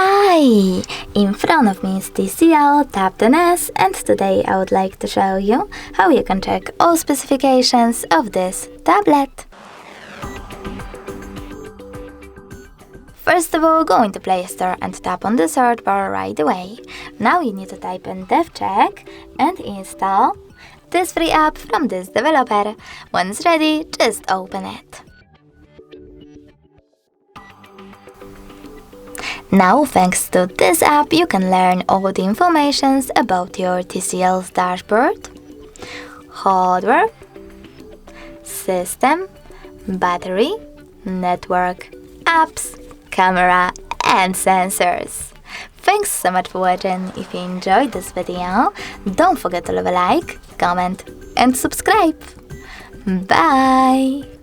Hi! In front of me is TCL Tab and today I would like to show you how you can check all specifications of this tablet. First of all, go into Play Store and tap on the search bar right away. Now you need to type in DevCheck and install this free app from this developer. Once ready, just open it. Now, thanks to this app, you can learn all the information about your TCL's dashboard, hardware, system, battery, network, apps, camera, and sensors. Thanks so much for watching. If you enjoyed this video, don't forget to leave a like, comment, and subscribe. Bye!